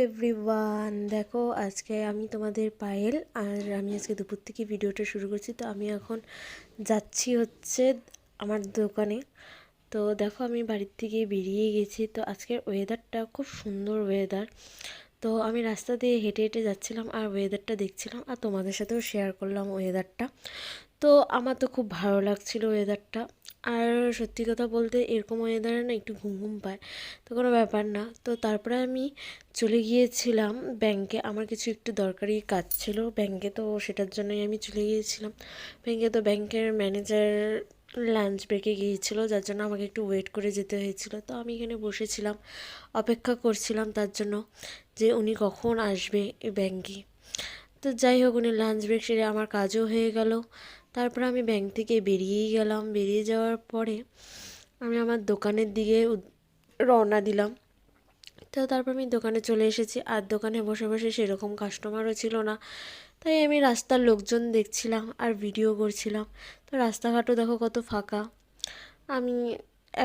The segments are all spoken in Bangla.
এভরিওয়ান, দেখো আজকে আমি তোমাদের পায়েল। আর আমি আজকে দুপুর থেকে ভিডিওটা শুরু করছি। তো আমি এখন যাচ্ছি হচ্ছে আমার দোকানে। তো দেখো আমি বাড়ির থেকে বেরিয়ে গেছি। তো আজকের ওয়েদারটা খুব সুন্দর ওয়েদার। তো আমি রাস্তা দিয়ে হেঁটে হেঁটে যাচ্ছিলাম আর ওয়েদারটা দেখছিলাম, আর তোমাদের সাথেও শেয়ার করলাম ওয়েদারটা। তো আমার তো খুব ভালো লাগছিল ওয়েদারটা। আর সত্যি কথা বলতে এরকম ওয়েদারে না একটু ঘুম ঘুম পায়, তো কোনো ব্যাপার না। তো তারপরে আমি চলে গিয়েছিলাম ব্যাংকে। আমার কিছু একটু দরকারি কাজ ছিল ব্যাংকে, তো সেটার জন্যই আমি চলে গিয়েছিলাম ব্যাংকে। তো ব্যাংকের ম্যানেজার লাঞ্চ ব্রেকে গিয়েছিল, যার জন্য আমাকে একটু ওয়েট করে যেতে হয়েছিল। তো আমি এখানে বসেছিলাম, অপেক্ষা করছিলাম তার জন্য যে উনি কখন আসবে এই ব্যাংকে। তো যাই হোক, উনি লাঞ্চ ব্রেক সেরে আমার কাজও হয়ে গেল। তারপর আমি ব্যাংক থেকে বেরিয়েই গেলাম। বেরিয়ে যাওয়ার পরে আমি আমার দোকানের দিকে রওনা দিলাম। তো তারপর আমি দোকানে চলে এসেছি, আর দোকানে বসে বসে সেরকম কাস্টমারও ছিল না। তাই আমি রাস্তার লোকজন দেখছিলাম আর ভিডিও করছিলাম। তো রাস্তাঘাটও দেখো কত ফাঁকা। আমি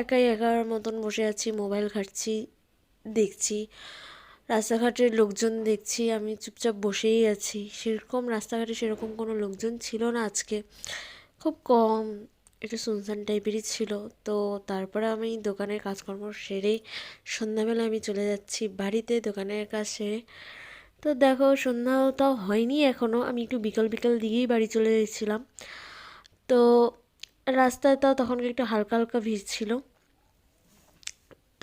একাই একার মতন বসে আছি, মোবাইল ঘাঁটছি, দেখছি রাস্তাঘাটের লোকজন দেখছি। আমি চুপচাপ বসেই আছি। সেরকম রাস্তাঘাটে সেরকম কোনো লোকজন ছিল না আজকে, খুব কম, একটু সুনসান টাইপেরই ছিল। তো তারপরে আমি দোকানের কাজকর্ম সেরেই সন্ধ্যাবেলা আমি চলে যাচ্ছি বাড়িতে দোকানের কাজ সেরে। তো দেখো সন্ধ্যাও তাও হয়নি এখনও, আমি একটু বিকাল বিকাল দিকেই বাড়ি চলে গেছিলাম। তো রাস্তায় তাও তখন একটু হালকা হালকা ভিড় ছিল।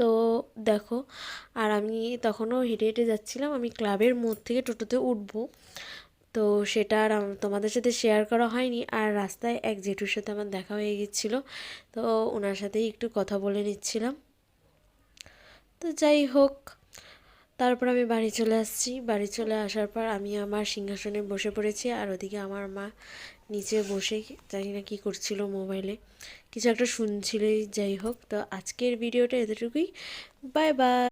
তো দেখো, আর আমি তখনও হেঁটে হেঁটে যাচ্ছিলাম। আমি ক্লাবের মোড় থেকে টোটোতে উঠবো, তো সেটা আর তোমাদের সাথে শেয়ার করা হয়নি। আর রাস্তায় এক জেঠুর সাথে আমার দেখা হয়ে গেছিলো, তো ওনার সাথেই একটু কথা বলে নিচ্ছিলাম। তো যাই হোক, তারপর আমি বাড়ি চলে আসছি। বাড়ি চলে আসার পর আমি আমার সিংহাসনে বসে পড়েছি, আর ওদিকে আমার মা নিচে বসে জানি না কী করছিল, মোবাইলে কিছু একটা শুনছিলই। যাই হোক, তো আজকের ভিডিওটা এতটুকুই। Bye bye.